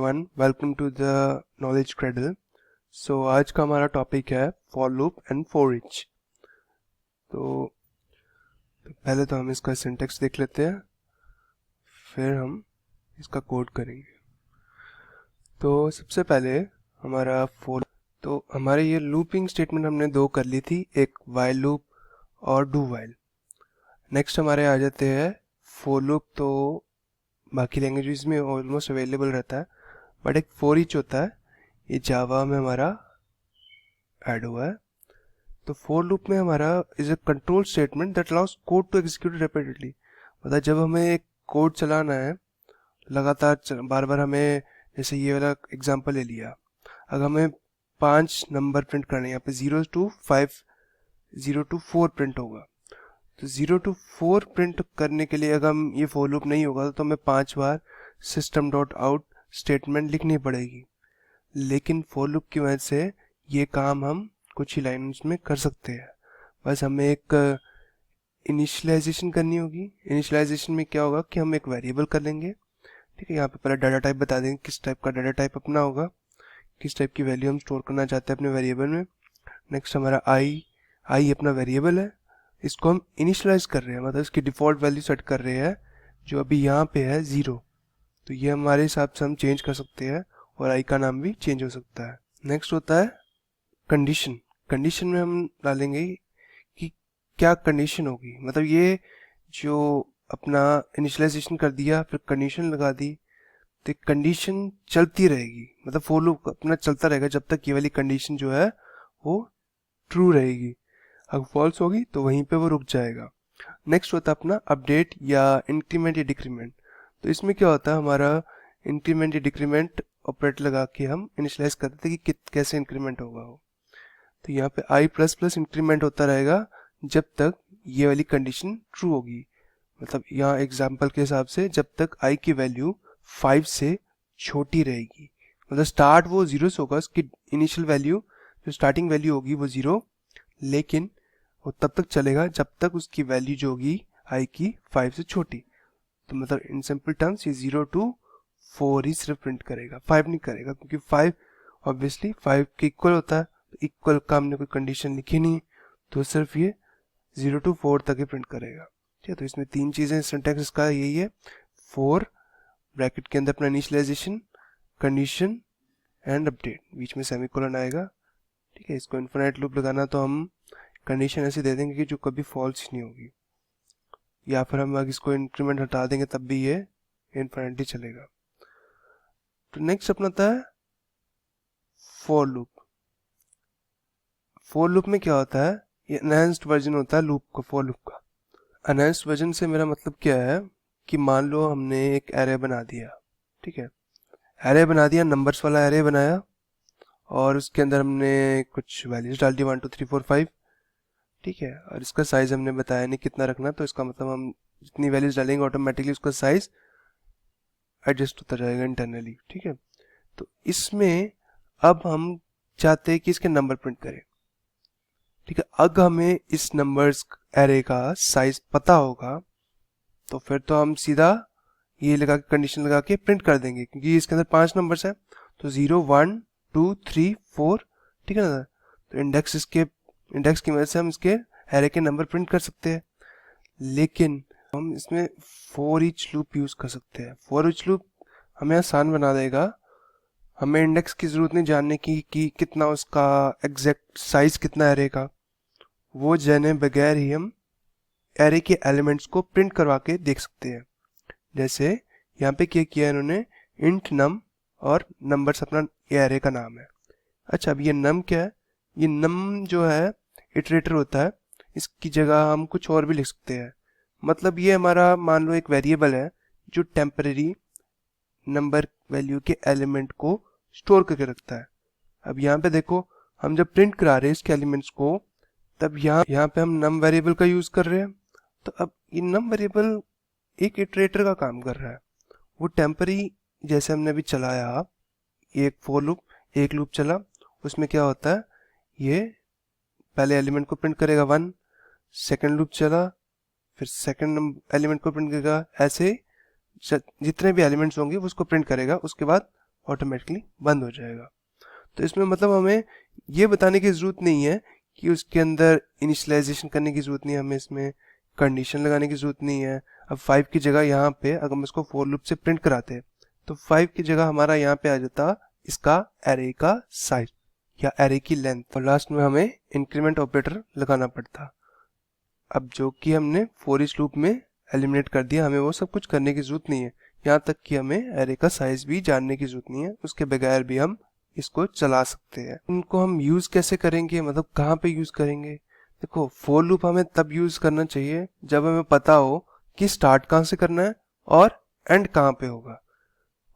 Everyone, welcome to the knowledge cradle. So आज का हमारा टॉपिक है for loop and for each. तो पहले तो हम इसका सिंटेक्स देख लेते हैं, फिर हम इसका कोड करेंगे। तो सबसे पहले हमारा हमारे ये लूपिंग स्टेटमेंट हमने दो कर ली थी, एक वाइल लूप और डू वाइल। नेक्स्ट हमारे आ जाते हैं फॉर लूप। तो बाकी लैंग्वेजेस में ऑलमोस्ट अवेलेबल रहता है, बट एक फॉर ईच होता है, ये जावा में हमारा ऐड हुआ है। तो फॉर लूप में हमारा is a control statement that allows code to execute repeatedly. मतलब जब हमें एक कोड चलाना है लगातार बार बार, हमें जैसे ये वाला एग्जांपल ले लिया, अगर हमें 5 नंबर प्रिंट करने, यहाँ पे 0 to 4 प्रिंट होगा। तो 0 to 4 प्रिंट करने के लिए अगर हम ये फॉर लूप नहीं होगा तो हमें 5 बार system.out स्टेटमेंट लिखनी पड़ेगी। लेकिन फॉर लूप की वजह से ये काम हम कुछ ही लाइन्स में कर सकते हैं। बस हमें एक इनिशियलाइजेशन करनी होगी। इनिशियलाइजेशन में क्या होगा कि हम एक वेरिएबल कर लेंगे, ठीक है। यहाँ पे पहले डाटा टाइप बता देंगे किस टाइप का डाटा टाइप अपना होगा, किस टाइप की वैल्यू हम स्टोर करना चाहते हैं अपने वेरिएबल में। नेक्स्ट हमारा आई अपना वेरिएबल है, इसको हम इनिशियलाइज कर रहे हैं, मतलब इसकी डिफ़ॉल्ट वैल्यू सेट कर रहे हैं जो अभी यहाँ पे है 0। तो ये हमारे हिसाब से हम चेंज कर सकते हैं और आई का नाम भी चेंज हो सकता है। नेक्स्ट होता है कंडीशन। कंडीशन में हम डालेंगे कि क्या कंडीशन होगी, मतलब ये जो अपना इनिशियलाइजेशन कर दिया फिर कंडीशन लगा दी, तो कंडीशन चलती रहेगी, मतलब फॉर लूप अपना चलता रहेगा जब तक ये वाली कंडीशन जो है वो ट्रू रहेगी। अगर फॉल्स होगी तो वहीं पे वो रुक जाएगा। नेक्स्ट होता है अपना अपडेट या इंक्रीमेंट या डिक्रीमेंट। तो इसमें क्या होता है, हमारा इंक्रीमेंट या डिक्रीमेंट ऑपरेटर लगा के हम इनिशियलाइज करते हैं कि कैसे इंक्रीमेंट होगा वो। तो यहाँ पे आई प्लस प्लस इंक्रीमेंट होता रहेगा जब तक ये वाली कंडीशन ट्रू होगी। मतलब यहाँ एग्जाम्पल के हिसाब से जब तक आई की वैल्यू 5 से छोटी रहेगी, मतलब स्टार्ट वो 0 से होगा, उसकी इनिशियल वैल्यू जो स्टार्टिंग वैल्यू होगी वो 0, लेकिन वो तब तक चलेगा जब तक उसकी वैल्यू जो होगी आई की 5 से छोटी। तो मतलब इन सिंपल टर्म्स ये 0 to 4 ही सिर्फ प्रिंट करेगा, 5 नहीं करेगा, क्योंकि 5 ऑब्वियसली 5 के इक्वल होता है। तो इक्वल का हमने कोई कंडीशन लिखी नहीं, तो सिर्फ ये 0 to 4 तक ही प्रिंट करेगा, ठीक है। तो इसमें 3 चीज़ें, सिंटैक्स इसका यही है, फॉर ब्रैकेट के अंदर अपना इनिशियलाइजेशन, कंडीशन एंड अपडेट, बीच में सेमीकोलन आएगा, ठीक है। इसको इन्फिनिट लूप लगाना तो हम कंडीशन ऐसे दे देंगे कि जो कभी फॉल्स नहीं होगी, या फिर हम अगर इसको इंक्रीमेंट हटा देंगे तब भी ये इन्फिनिटली चलेगा। तो नेक्स्ट अपना था फॉर लूप। फॉर लूप में क्या होता है, ये एनहांस्ड वर्जन होता है लूप का, फॉर लूप का। एनहांस्ड वर्जन से मेरा मतलब क्या है कि मान लो हमने एक एरे बना दिया, ठीक है, एरे बना दिया, नंबर्स वाला एरे बनाया, और उसके अंदर हमने कुछ वैल्यूज डाल दी 1 2 3 4 5, ठीक है। और इसका साइज हमने बताया नहीं कितना रखना, तो इसका मतलब हम जितनी वैल्यूज डालेंगे ऑटोमेटिकली उसका साइज एडजस्ट होता जाएगा इंटरनली, ठीक है। तो इसमें अब हम चाहते हैं कि इसके नंबर प्रिंट करें, ठीक है। अगर हमें इस नंबर्स एरे का साइज पता होगा तो फिर तो हम सीधा ये लगा के कंडीशन लगा के प्रिंट कर देंगे, क्योंकि इसके अंदर 5 नंबर्स है, तो 0 1 2 3 4, ठीक है ना। तो इंडेक्स की मदद से हम इसके एरे के नंबर प्रिंट कर सकते हैं। लेकिन हम इसमें फॉर ईच लूप यूज कर सकते हैं। फॉर ईच लूप हमें आसान बना देगा, हमें इंडेक्स की जरूरत नहीं जानने की कि कितना उसका एग्जैक्ट साइज कितना एरे का, वो जाने बगैर ही हम एरे के एलिमेंट्स को प्रिंट करवा के देख सकते हैं। जैसे यहाँ पे क्या किया इन्होंने, इंट नम और नंबर्स अपना ये एरे का नाम है। अच्छा, अब ये नम क्या है, ये नम जो है इटरेटर होता है, इसकी जगह हम कुछ और भी लिख सकते हैं। मतलब ये हमारा मान लो एक वेरिएबल है जो टेम्परेरी नंबर वैल्यू के एलिमेंट को स्टोर करके रखता है। अब यहाँ पे देखो, हम जब प्रिंट करा रहे हैं इसके एलिमेंट्स को, तब यहाँ पे हम नम वेरिएबल का यूज कर रहे हैं। तो अब ये नम वेरिएबल एक इटरेटर का काम कर रहा है, वो टेम्परेरी, जैसे हमने अभी चलाया एक फॉर लूप, एक लूप चला, उसमें क्या होता है, ये पहले एलिमेंट को प्रिंट करेगा 1, सेकंड लूप चला, फिर सेकंड एलिमेंट को प्रिंट करेगा, ऐसे जितने भी एलिमेंट्स होंगे वो उसको प्रिंट करेगा, उसके बाद ऑटोमेटिकली बंद हो जाएगा। तो इसमें मतलब हमें ये बताने की ज़रूरत नहीं है कि उसके अंदर इनिशियलाइजेशन करने की ज़रूरत नहीं है, हमें इसमें कंडीशन लगाने की ज़रूरत नहीं है। अब 5 की जगह यहाँ पे अगर हम इसको फॉर लूप से प्रिंट कराते तो 5 की जगह हमारा यहाँ पे आ जाता इसका एरे का साइज या एरे की लेंथ, और लास्ट में हमें इंक्रीमेंट ऑपरेटर लगाना पड़ता। अब जो कि हमने फॉर ईच लूप में एलिमिनेट कर दिया, हमें वो सब कुछ करने की ज़रूरत नहीं है। यहाँ तक कि हमें एरे का साइज भी जानने की ज़रूरत नहीं है, उसके बगैर भी हम इसको चला सकते हैं। इनको हम यूज़ कैसे करेंगे, मतलब कहाँ पे यूज़ करेंगे? देखो, फॉर लूप हमें तब यूज़ करना चाहिए जब हमें पता हो कि स्टार्ट कहाँ से करना है और एंड कहाँ पे होगा।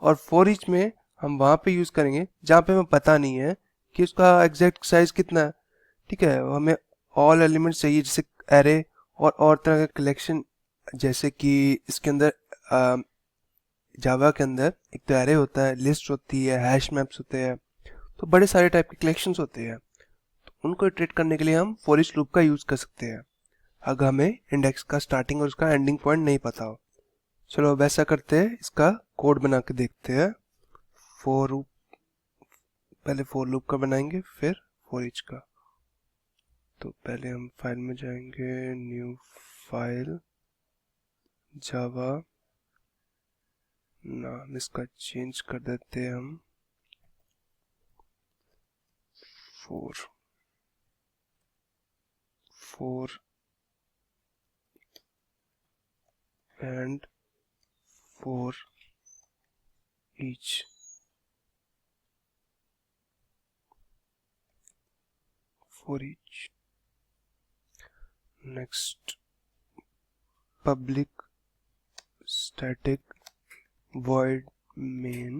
और फॉर ईच में हम वहाँ पे यूज़ करेंगे जहाँ पे हमें पता नहीं है कि उसका एग्जैक्ट साइज कितना है। ठीक है, हमें ऑल एलिमेंट्स चाहिए, जैसे एरे और तरह का कलेक्शन, जैसे कि इसके अंदर जावा के अंदर एक तो एरे होता है, लिस्ट होती है, हैश मैप्स होते हैं, तो बड़े सारे टाइप के कलेक्शंस होते हैं। तो उनको इटरेट करने के लिए हम फॉर ईच लूप का यूज़ कर सकते हैं अगर हमें इंडेक्स का स्टार्टिंग और उसका एंडिंग पॉइंट नहीं पता हो। चलो अब ऐसा करते हैं, इसका कोड बना के देखते हैं। पहले फॉर लूप का बनाएंगे, फिर फॉर ईच का। तो पहले हम फाइल में जाएंगे, न्यू फाइल, जावा, नाम इसका चेंज कर देते हैं हम four and for each. Next, public static void main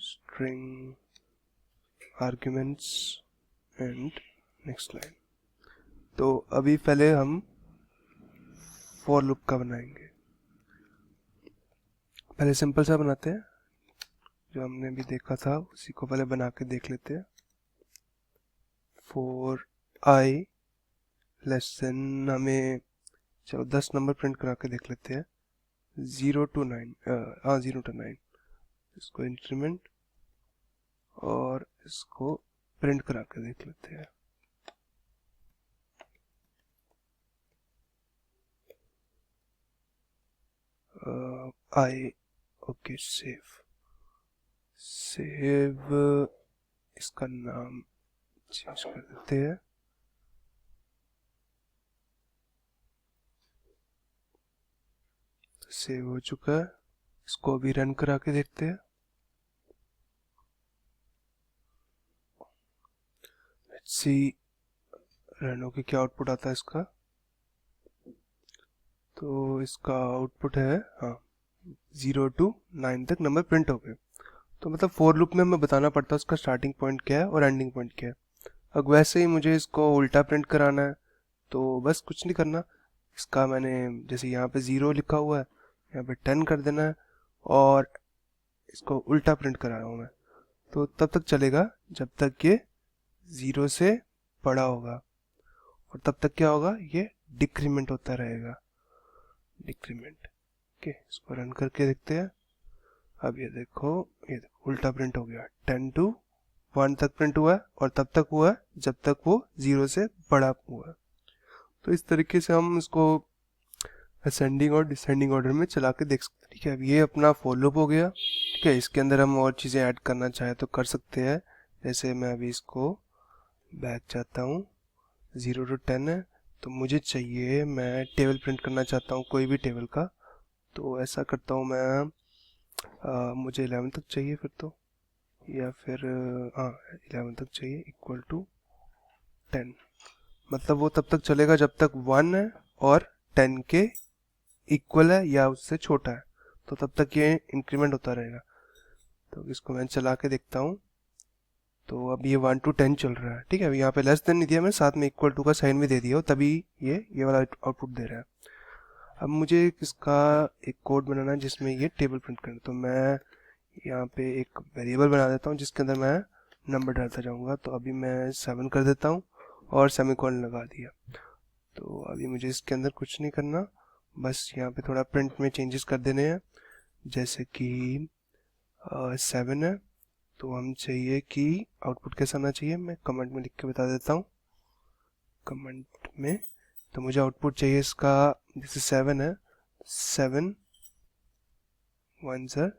string arguments and next line। तो अभी पहले हम for loop का बनाएंगे। पहले सिंपल सा बनाते हैं, जो हमने भी देखा था उसी को पहले बना के देख लेते हैं। for I लेस देन, हमें चलो 10 नंबर प्रिंट करा के देख लेते हैं। 0 to 9, हाँ 0 to 9, इसको इंक्रीमेंट और इसको प्रिंट करा के देख लेते हैं। ओके, सेव इसका नाम चेंज कर देते हैं। सेव हो चुका है, इसको अभी रन करा के देखते हैं। लेट्स सी रन होके क्या आउटपुट आता है इसका। तो इसका आउटपुट है, हाँ, 0 to 9 तक नंबर प्रिंट हो गए। तो मतलब फॉर लूप में हमें बताना पड़ता है उसका स्टार्टिंग पॉइंट क्या है और एंडिंग पॉइंट क्या है। अब वैसे ही मुझे इसको उल्टा प्रिंट कराना है, तो बस कुछ नहीं करना, इसका मैंने जैसे यहाँ पे 0 लिखा हुआ है, यहाँ पे 10 कर देना है और इसको उल्टा प्रिंट करा रहा हूँ मैं। तो तब तक चलेगा जब तक ये 0 से बड़ा होगा, और तब तक क्या होगा, ये डिक्रीमेंट होता रहेगा, डिक्रीमेंट। ओके, इसको रन करके देखते हैं। अब ये देखो उल्टा प्रिंट हो गया, 10 to 1 तक प्रिंट हुआ है और तब तक हुआ है जब तक वो 0 से बड़ा हुआ है। तो इस तरीके से हम इसको असेंडिंग और डिसेंडिंग ऑर्डर में चला के देख सकते हैं। ठीक है, अब ये अपना फॉर लूप हो गया। ठीक है, इसके अंदर हम और चीज़ें ऐड करना चाहे तो कर सकते हैं। जैसे मैं अभी इसको बैक जाता हूँ, 0 to 10 है, तो मुझे चाहिए, मैं टेबल प्रिंट करना चाहता हूँ कोई भी टेबल का। तो ऐसा करता हूँ मैं, मुझे 11 तक चाहिए फिर तो, या फिर हाँ 11 तक चाहिए, इक्वल टू 10। मतलब वो तब तक चलेगा जब तक 1 है और 10 के इक्वल है या उससे छोटा है, तो तब तक ये इंक्रीमेंट होता रहेगा। तो इसको मैं चला के देखता हूँ, तो अब ये 1 to 10 चल रहा है। ठीक है, अभी यहाँ पे लेस देन नहीं दिया, मैं साथ में इक्वल टू का साइन भी दे दिया हो, तभी ये वाला आउटपुट दे रहा है। अब मुझे इसका एक कोड बनाना है जिसमें ये टेबल प्रिंट करना, तो मैं यहाँ पे एक वेरिएबल बना देता हूँ जिसके अंदर मैं नंबर डालता जाऊँगा। तो अभी मैं 7 कर देता हूँ और सेमीकोलन लगा दिया। तो अभी मुझे इसके अंदर कुछ नहीं करना, बस यहाँ पे थोड़ा प्रिंट में चेंजेस कर देने हैं, जैसे कि 7 है, तो हम चाहिए कि आउटपुट कैसा आना चाहिए, मैं कमेंट में लिख के बता देता हूँ कमेंट में। तो मुझे आउटपुट चाहिए इसका, जैसे 7 है, 7 1 7,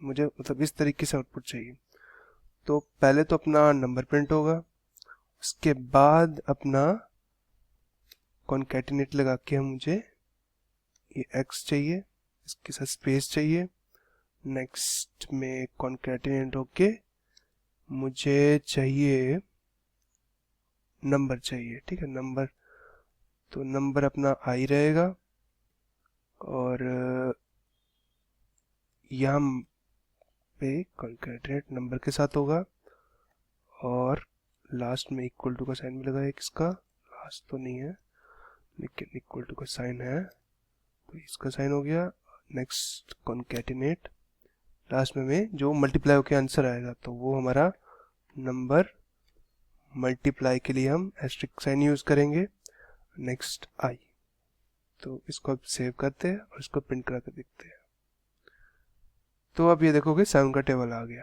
मुझे मतलब इस तरीके से आउटपुट चाहिए। तो पहले तो अपना नंबर प्रिंट होगा, उसके बाद अपना कॉन्कैटिनेट लगा के मुझे ये x चाहिए, इसके साथ स्पेस चाहिए, नेक्स्ट में कॉन्कैटिनेट होके मुझे चाहिए नंबर चाहिए, ठीक है नंबर। तो नंबर अपना i रहेगा, और यहाँ पे कॉन्कैटिनेट नंबर के साथ होगा, और लास्ट में इक्वल टू का साइन भी लगा है, किसका लास्ट तो नहीं है लेकिन इक्वल टू का साइन है, तो इसका साइन हो गया। नेक्स्ट कॉन्कैटिनेट, लास्ट में जो मल्टीप्लाई होके आंसर आएगा तो वो हमारा नंबर, मल्टीप्लाई के लिए हम एस्ट्रिक साइन यूज करेंगे, नेक्स्ट आई। तो इसको अब सेव करते हैं और इसको प्रिंट करा कर देखते हैं। तो अब ये देखोगे 7 का टेबल आ गया।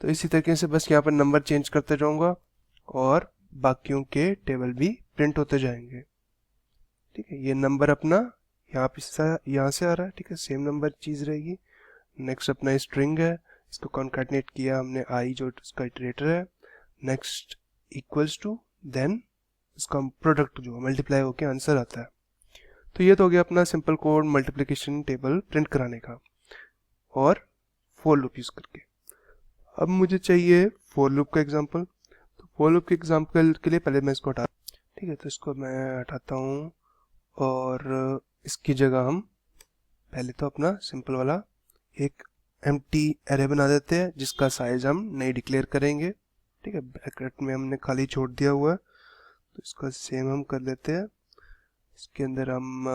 तो इसी तरीके से बस यहाँ पर नंबर चेंज करते जाऊंगा और बाकियों के टेबल भी प्रिंट होते जाएंगे, ठीक है। ये नंबर अपना यहाँ से आ रहा है, ठीक है, सेम नंबर चीज रहेगी। नेक्स्ट अपना स्ट्रिंग है, इसको कॉन्कैटिनेट किया हमने आई जो इसका इटरेटर है, नेक्स्ट इक्वल्स टू, देन इसका प्रोडक्ट जो मल्टीप्लाई होके आंसर आता है। तो ये तो हो गया अपना simple code multiplication table print कराने का, और फॉर लूप यूज करके। अब मुझे चाहिए फॉर लूप का एग्जांपल। तो फॉर लूप के एग्जांपल के लिए पहले मैं इसको हटा, ठीक है, तो इसको मैं हटाता हूँ, और इसकी जगह हम पहले तो अपना सिंपल वाला एक एम्प्टी एरे बना देते हैं जिसका साइज हम नहीं डिक्लेयर करेंगे, ठीक है, ब्रैकेट में हमने खाली छोड़ दिया हुआ है। तो इसका सेम हम कर लेते हैं, इसके अंदर हम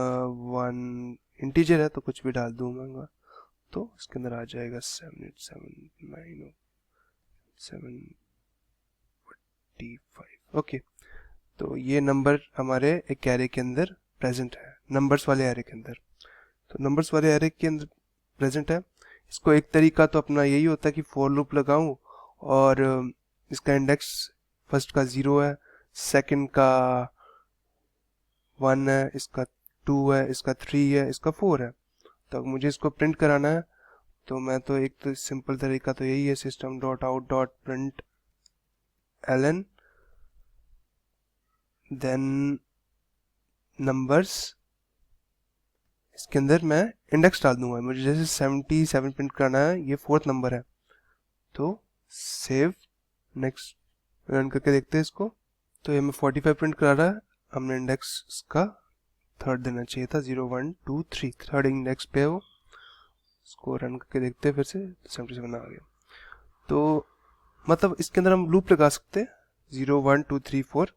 1 इंटीजर है तो कुछ भी डाल दूंगा, तो इसके अंदर आ जाएगा 7879075। ओके, तो ये नंबर हमारे एक एरे के अंदर प्रेजेंट है, नंबर्स वाले एरे के अंदर। तो नंबर्स वाले एरे के अंदर प्रेजेंट है। इसको एक तरीका तो अपना यही होता है कि फॉर लूप लगाऊं, और इसका इंडेक्स फर्स्ट का 0 है, सेकंड का 1 है, इसका 2 है, इसका 3 है, इसका 4 है। तो मुझे इसको प्रिंट कराना है, तो मैं तो एक तो सिंपल तरीका तो यही है, system dot out dot println, then numbers, इसके अंदर मैं इंडेक्स डाल दूंगा। मुझे जैसे 77 प्रिंट करना है, ये 4th नंबर है, तो सेव, नेक्स्ट रन करके देखते हैं इसको। तो ये मैं 45 प्रिंट करा रहा है, हमने इंडेक्स का 3rd देना चाहिए था, 0 1 2 3, 3rd इंडेक्स पे है वो। इसको रन करके देखते हैं फिर से, 77 आ गया। तो मतलब इसके अंदर हम लूप लगा सकते हैं 0 1 2 3 4,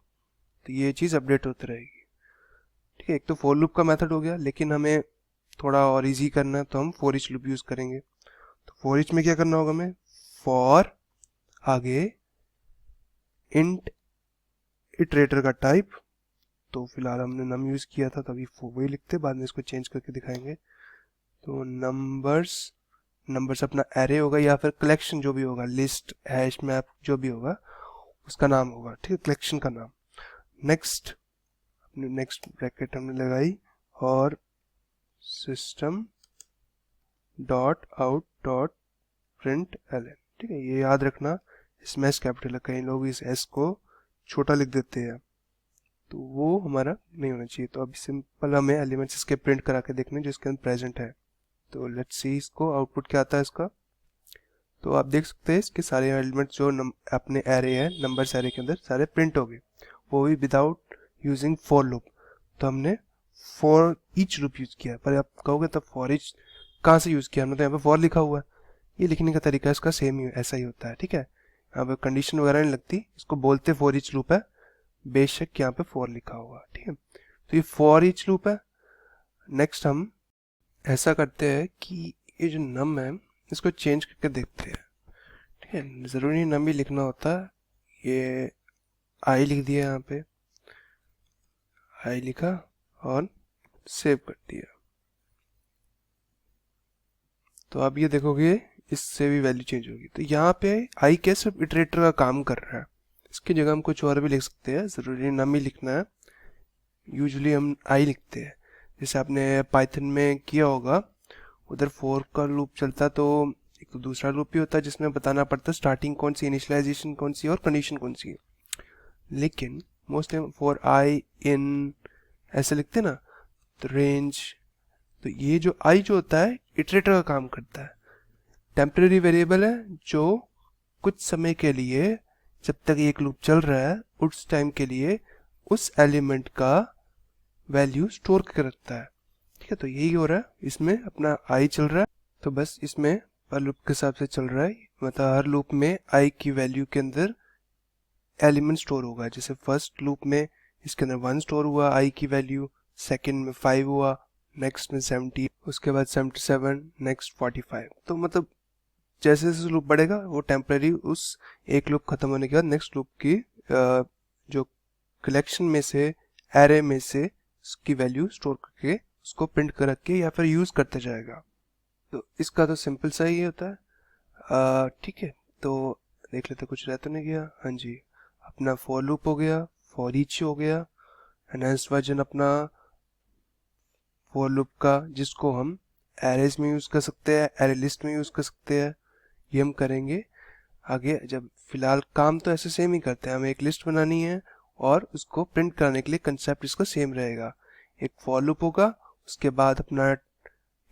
तो ये चीज़ अपडेट होती रहेगी, ठीक है। एक तो फॉर लूप का मेथड हो गया, लेकिन हमें थोड़ा और इजी करना है तो हम फॉर ईच लूप यूज़ करेंगे। तो फॉर ईच में क्या करना होगा हमें, फॉर आगे इंट इटरेटर का टाइप, तो फिलहाल हमने नम यूज़ किया था तभी वही लिखते, बाद में इसको चेंज करके दिखाएंगे। तो नंबर्स अपना एरे होगा या फिर कलेक्शन जो भी होगा, लिस्ट हैश मैप जो भी होगा उसका नाम होगा, ठीक है, कलेक्शन का नाम। नेक्स्ट ब्रैकेट हमने लगाई, और system dot out dot println, ठीक है। ये याद रखना, इसमें एस कैपिटल है, कई लोग इस एस को छोटा लिख देते हैं, तो वो हमारा नहीं होना चाहिए। तो अब सिंपल हमें एलिमेंट्स इसके प्रिंट करा के देखने जो इसके अंदर प्रेजेंट है। तो लेट्स सी इसको आउटपुट क्या आता है इसका। तो आप देख सकते हैं इसके सारे एलिमेंट्स जो अपने एरे है, नंबर्स एरे के अंदर सारे प्रिंट हो गए, वो भी विदाउट यूजिंग फॉर लूप। तो हमने फॉर ईच लूप यूज किया, पर आप कहोगे तब फॉर ईच कहाँ से यूज किया हमने, तो यहाँ पे फॉर लिखा हुआ है, ये लिखने का तरीका इसका सेम ही ऐसा ही होता है, ठीक है। यहाँ पे कंडीशन वगैरह नहीं लगती, इसको बोलते फॉर ईच लूप है, बेशक यहाँ पे फॉर लिखा हुआ, ठीक है। तो ये फॉर ईच लूप है। नेक्स्ट हम ऐसा करते हैं कि ये जो नम है इसको चेंज करके देखते हैं, ठीक है। ज़रूरी नहीं नम भी लिखना होता, ये आई लिख दिया, यहाँ पे आई लिखा और सेव कर दिया। तो अब ये देखोगे इससे भी वैल्यू चेंज होगी। तो यहाँ पे आई क्या सिर्फ इटरेटर का काम कर रहा है, इसकी जगह हम कुछ और भी लिख सकते हैं, ज़रूरी नाम ही लिखना है। यूजुअली हम आई लिखते हैं, जैसे आपने पाइथन में किया होगा, उधर फॉर का लूप चलता तो एक तो दूसरा लूप भी होता है जिसमें बताना पड़ता है स्टार्टिंग कौन सी, इनिशियलाइजेशन कौन सी और कंडीशन कौन सी है। लेकिन मोस्टली फॉर आई इन ऐसे लिखते हैं ना, तो रेंज, तो ये जो आई जो होता है इटरेटर का काम करता है, टेम्परेरी वेरिएबल है जो कुछ समय के लिए जब तक एक लूप चल रहा है उस टाइम के लिए उस एलिमेंट का वैल्यू स्टोर कर रखता है। ठीक है, तो यही हो रहा है, इसमें अपना आई चल रहा है, तो बस इसमें पर लूप के हिसाब से चल रहा है, मतलब हर लूप में आई की वैल्यू के अंदर एलिमेंट स्टोर होगा। जैसे फर्स्ट लूप में इसके अंदर 1 स्टोर हुआ आई की वैल्यू, सेकंड में 5 हुआ, नेक्स्ट में 70, उसके बाद 77, नेक्स्ट 45। तो मतलब जैसे जैसे लूप बढ़ेगा वो टेम्परेरी उस एक लूप खत्म होने के बाद नेक्स्ट लूप की जो कलेक्शन में से, एरे में से उसकी वैल्यू स्टोर करके उसको प्रिंट कर के या फिर यूज करते जाएगा। तो इसका तो सिंपल सा ही होता है। ठीक है, तो देख लेते कुछ रह तो नहीं गया। हाँ जी, अपना फॉर लूप हो गया, फॉर ईच हो गया, एनहांस्ड वर्जन अपना फॉर लूप का जिसको हम एरेज में यूज कर सकते हैं, एरे लिस्ट में यूज कर सकते हैं, ये हम करेंगे आगे। जब फिलहाल काम तो ऐसे सेम ही करते हैं, हमें एक लिस्ट बनानी है और उसको प्रिंट करने के लिए कंसेप्ट इसका सेम रहेगा। एक फॉर लूप होगा, उसके बाद अपना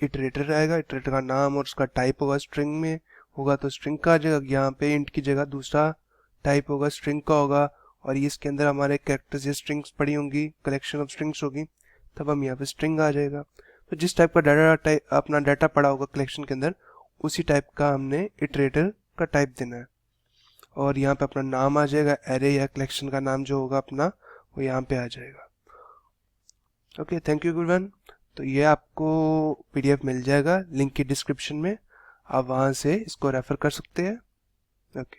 इटरेटर रहेगा, इटरेटर का नाम और उसका टाइप होगा, स्ट्रिंग में होगा तो स्ट्रिंग का आ जाएगा, यहाँ पे इंट की जगह दूसरा टाइप होगा स्ट्रिंग का होगा, और ये इसके अंदर हमारे कैरेक्टर्स या स्ट्रिंग्स पड़ी होंगी, कलेक्शन ऑफ स्ट्रिंग्स होगी, तब हम यहाँ पे स्ट्रिंग आ जाएगा। तो जिस टाइप का डाटा अपना डाटा पड़ा होगा कलेक्शन के अंदर, उसी टाइप का हमने इटरेटर का टाइप देना है, और यहाँ पे अपना नाम आ जाएगा, एरे या कलेक्शन का नाम जो होगा अपना वो यहाँ पे आ जाएगा। Okay, thank you everyone. तो ये आपको पीडीएफ मिल जाएगा लिंक की डिस्क्रिप्शन में, आप वहाँ से इसको रेफर कर सकते हैं। ओके।